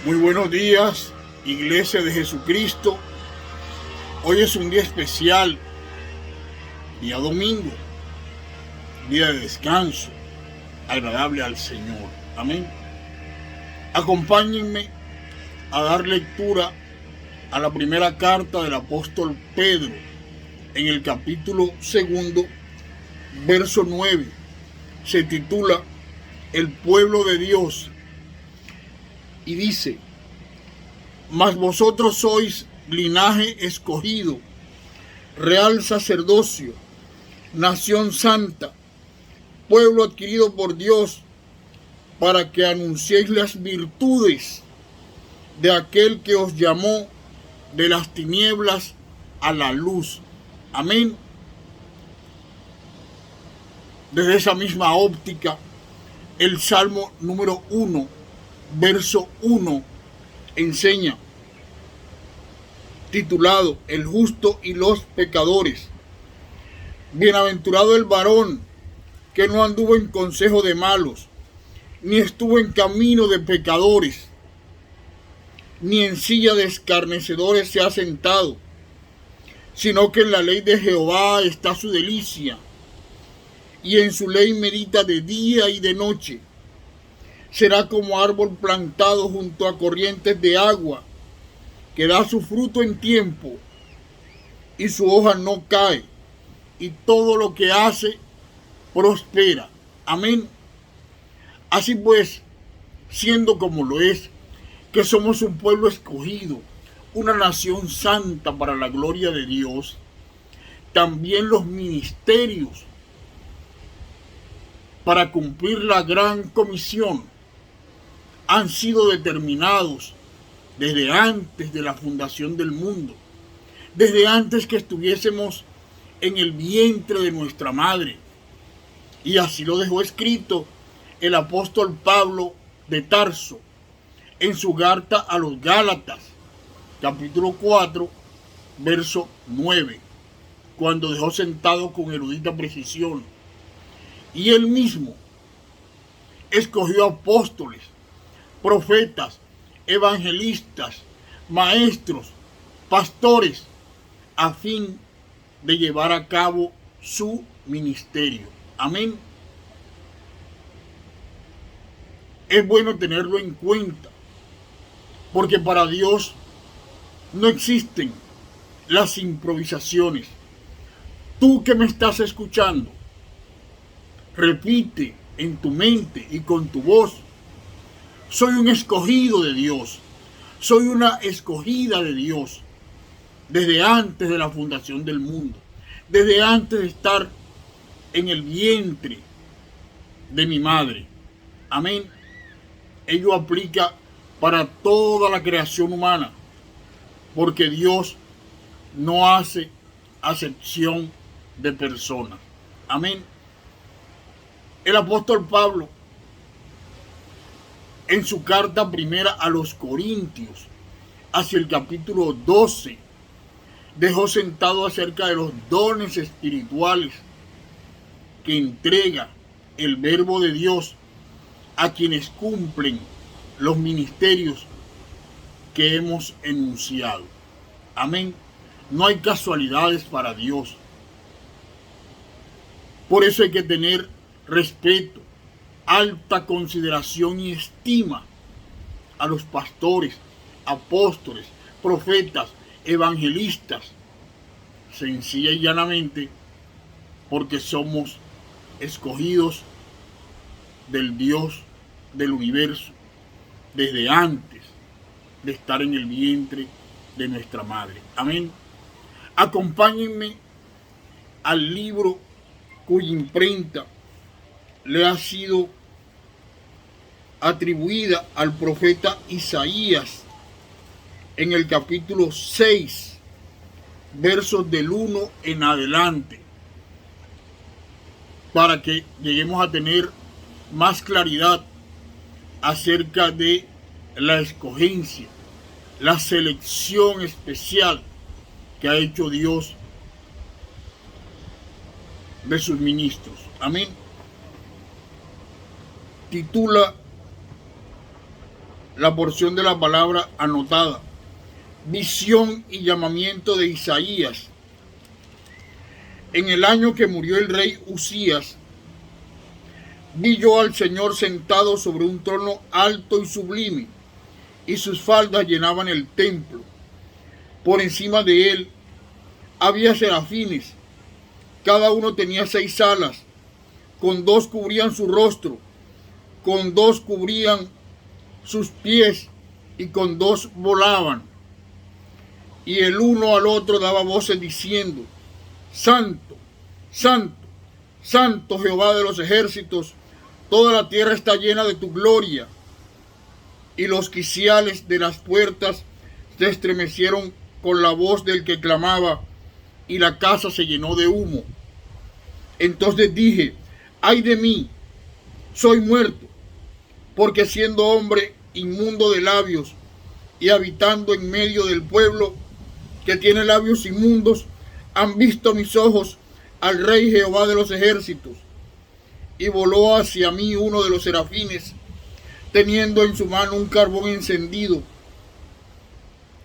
Muy buenos días, Iglesia de Jesucristo. Hoy es un día especial, día domingo, día de descanso, agradable al Señor. Amén. Acompáñenme a dar lectura a la primera carta del apóstol Pedro, en el capítulo 2, verso 9. Se titula El pueblo de Dios y dice: Mas vosotros sois linaje escogido, real sacerdocio, nación santa, pueblo adquirido por Dios, para que anunciéis las virtudes de aquel que os llamó de las tinieblas a la luz. Amén. Desde esa misma óptica, el Salmo número 1, verso 1, enseña, titulado El justo y los pecadores. Bienaventurado el varón que no anduvo en consejo de malos, ni estuvo en camino de pecadores, ni en silla de escarnecedores se ha sentado, sino que en la ley de Jehová está su delicia, y en su ley medita de día y de noche. Será como árbol plantado junto a corrientes de agua, que da su fruto en tiempo, y su hoja no cae, y todo lo que hace prospera. Amén. Así pues, siendo como lo es, que somos un pueblo escogido, una nación santa para la gloria de Dios, también los ministerios para cumplir la gran comisión han sido determinados desde antes de la fundación del mundo, desde antes que estuviésemos en el vientre de nuestra madre. Y así lo dejó escrito el apóstol Pablo de Tarso en su carta a los Gálatas, capítulo 4, verso 9, cuando dejó sentado con erudita precisión. Y él mismo escogió apóstoles, profetas, evangelistas, maestros, pastores, a fin de llevar a cabo su ministerio. Amén. Es bueno tenerlo en cuenta, porque para Dios no existen las improvisaciones. Tú que me estás escuchando, repite en tu mente y con tu voz: soy un escogido de Dios, soy una escogida de Dios, desde antes de la fundación del mundo, desde antes de estar en el vientre de mi madre. Amén. Ello aplica para toda la creación humana, porque Dios no hace acepción de personas. Amén. El apóstol Pablo, en su carta primera a los Corintios, hacia el capítulo 12, dejó sentado acerca de los dones espirituales que entrega el verbo de Dios a quienes cumplen los ministerios que hemos enunciado. Amén. No hay casualidades para Dios. Por eso hay que tener respeto, alta consideración y estima a los pastores, apóstoles, profetas, evangelistas, sencilla y llanamente porque somos escogidos del Dios del universo desde antes de estar en el vientre de nuestra madre. Amén. Acompáñenme al libro cuya imprenta le ha sido atribuida al profeta Isaías en el capítulo 6, versos del 1 en adelante, para que lleguemos a tener más claridad acerca de la escogencia, la selección especial que ha hecho Dios de sus ministros. Amén. Titula la porción de la palabra anotada. Visión y llamamiento de Isaías. En el año que murió el rey Usías, vi yo al Señor sentado sobre un trono alto y sublime, y sus faldas llenaban el templo. Por encima de él había serafines, cada uno tenía 6 alas, con 2 cubrían su rostro, con 2 cubrían sus pies, y con 2 volaban. Y el uno al otro daba voces diciendo: Santo, Santo, Santo Jehová de los ejércitos, toda la tierra está llena de tu gloria. Y los quiciales de las puertas se estremecieron con la voz del que clamaba, y la casa se llenó de humo. Entonces dije: ay de mí, soy muerto, porque siendo hombre inmundo de labios y habitando en medio del pueblo que tiene labios inmundos, han visto mis ojos al Rey Jehová de los ejércitos. Y voló hacia mí uno de los serafines, teniendo en su mano un carbón encendido,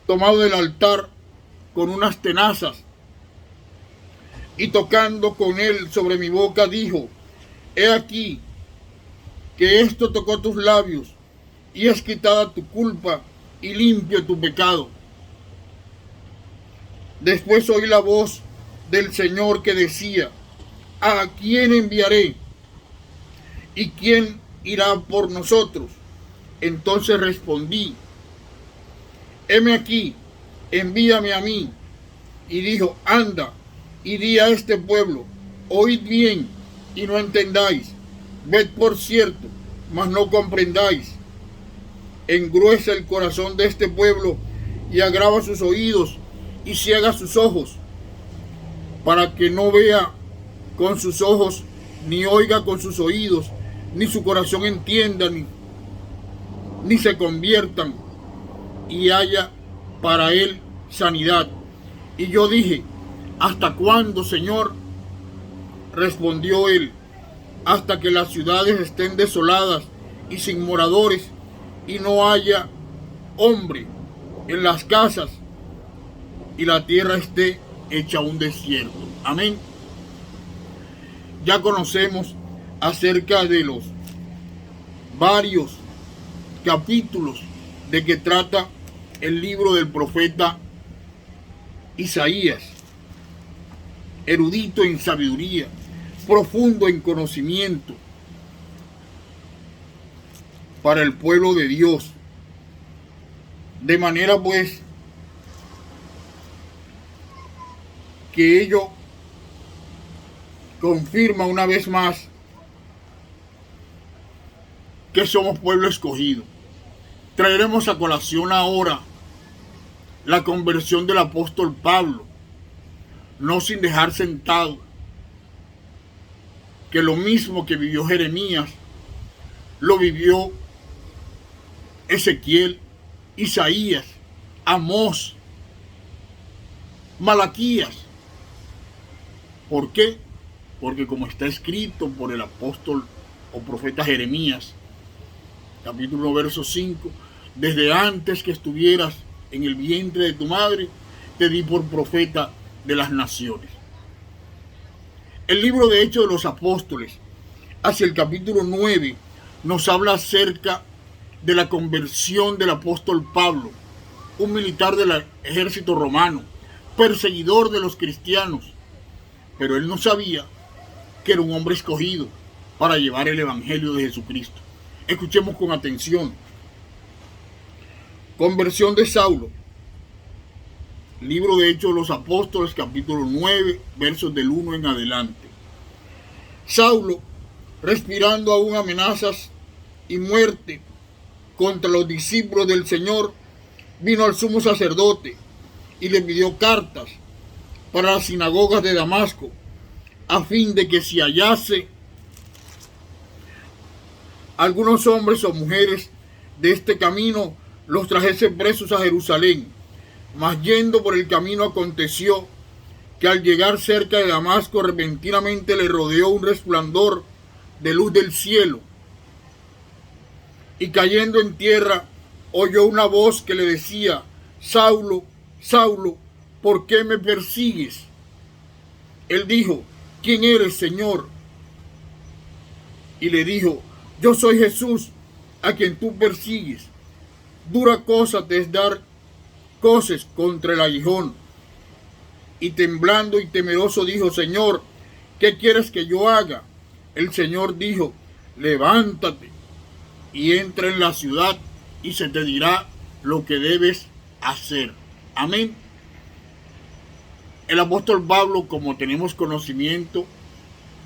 tomado del altar con unas tenazas, y tocando con él sobre mi boca, dijo: he aquí que esto tocó tus labios, y es quitada tu culpa y limpio tu pecado. Después oí la voz del Señor que decía: ¿a quién enviaré? ¿Y quién irá por nosotros? Entonces respondí: heme aquí, envíame a mí. Y dijo: anda y di a este pueblo, oíd bien y no entendáis, ved por cierto, mas no comprendáis. Engruesa el corazón de este pueblo y agrava sus oídos y ciega sus ojos, para que no vea con sus ojos, ni oiga con sus oídos, ni su corazón entienda, ni se conviertan, y haya para él sanidad. Y yo dije: ¿hasta cuándo, Señor? Respondió él: hasta que las ciudades estén desoladas y sin moradores, y no haya hombre en las casas, y la tierra esté hecha un desierto. Amén. Ya conocemos acerca de los varios capítulos de que trata el libro del profeta Isaías. Erudito en sabiduría, profundo en conocimiento para el pueblo de Dios. De manera pues que ello confirma una vez más que somos pueblo escogido. Traeremos a colación ahora la conversión del apóstol Pablo, no sin dejar sentado que lo mismo que vivió Jeremías, lo vivió Ezequiel, Isaías, Amós, Malaquías. ¿Por qué? Porque como está escrito por el apóstol o profeta Jeremías, capítulo 1, verso 5, desde antes que estuvieras en el vientre de tu madre, te di por profeta de las naciones. El libro de Hechos de los Apóstoles, hacia el capítulo 9, nos habla acerca de la conversión del apóstol Pablo, un militar del ejército romano, perseguidor de los cristianos, pero él no sabía que era un hombre escogido para llevar el evangelio de Jesucristo. Escuchemos con atención. Conversión de Saulo. Libro de Hechos de los Apóstoles, capítulo 9, versos del 1 en adelante. Saulo, respirando aún amenazas y muerte contra los discípulos del Señor, vino al sumo sacerdote y le pidió cartas para las sinagogas de Damasco, a fin de que si hallase algunos hombres o mujeres de este camino, los trajese presos a Jerusalén. Mas yendo por el camino aconteció que al llegar cerca de Damasco, repentinamente le rodeó un resplandor de luz del cielo, y cayendo en tierra oyó una voz que le decía: Saulo, Saulo, ¿por qué me persigues? Él dijo: ¿quién eres, Señor? Y le dijo: yo soy Jesús, a quien tú persigues. Dura cosa te es dar coces contra el aguijón. Y temblando y temeroso dijo: Señor, ¿qué quieres que yo haga? El Señor dijo: levántate y entra en la ciudad y se te dirá lo que debes hacer. Amén. El apóstol Pablo, como tenemos conocimiento,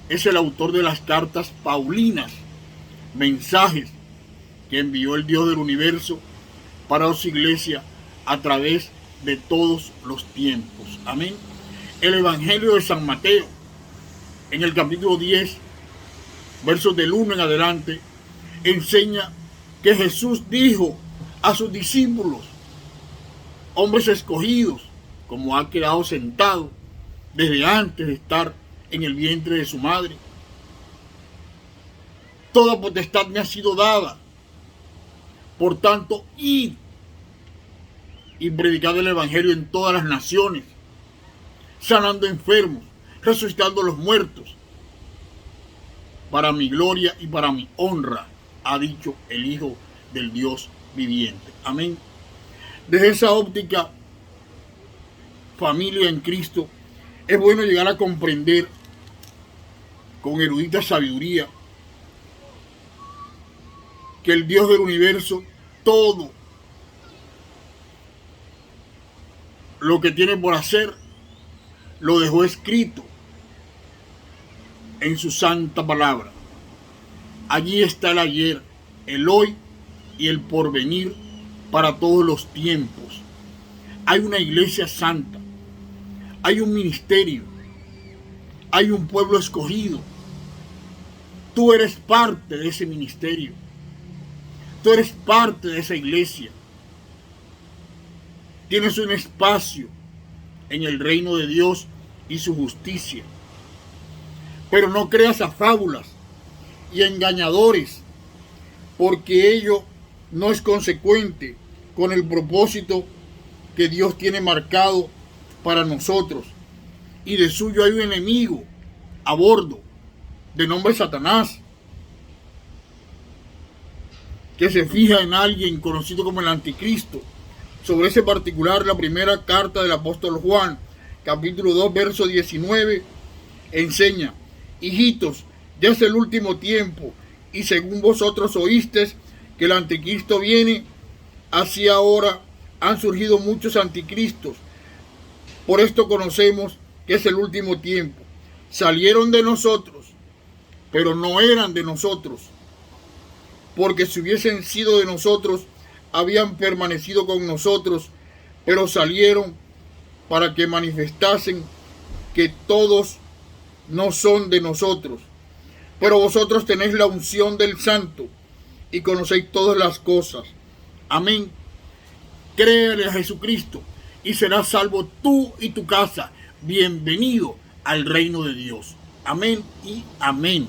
es el autor de las cartas paulinas, mensajes que envió el Dios del universo para su iglesia a través de todos los tiempos. Amén. El Evangelio de San Mateo, en el capítulo 10, versos del 1 en adelante, enseña que Jesús dijo a sus discípulos, hombres escogidos, como ha quedado sentado desde antes de estar en el vientre de su madre: toda potestad me ha sido dada, por tanto, id y predicad el Evangelio en todas las naciones, sanando enfermos, resucitando a los muertos, para mi gloria y para mi honra, ha dicho el Hijo del Dios viviente. Amén. Desde esa óptica, familia en Cristo, es bueno llegar a comprender con erudita sabiduría que el Dios del universo, todo lo que tiene por hacer, lo dejó escrito en su santa palabra. Allí está el ayer, el hoy y el porvenir para todos los tiempos. Hay una iglesia santa, hay un ministerio, hay un pueblo escogido. Tú eres parte de ese ministerio, tú eres parte de esa iglesia. Tienes un espacio en el reino de Dios y su justicia. Pero no creas a fábulas y engañadores, porque ello no es consecuente con el propósito que Dios tiene marcado para nosotros. Y de suyo hay un enemigo a bordo, de nombre Satanás, que se fija en alguien conocido como el anticristo. Sobre ese particular, la primera carta del apóstol Juan, capítulo 2, verso 19, enseña: hijitos, ya es el último tiempo, y según vosotros oísteis que el anticristo viene, así ahora han surgido muchos anticristos. Por esto conocemos que es el último tiempo. Salieron de nosotros, pero no eran de nosotros, porque si hubiesen sido de nosotros, habían permanecido con nosotros, pero salieron para que manifestasen que todos no son de nosotros. Pero vosotros tenéis la unción del Santo y conocéis todas las cosas. Amén. Créele a Jesucristo y serás salvo tú y tu casa. Bienvenido al reino de Dios. Amén y amén.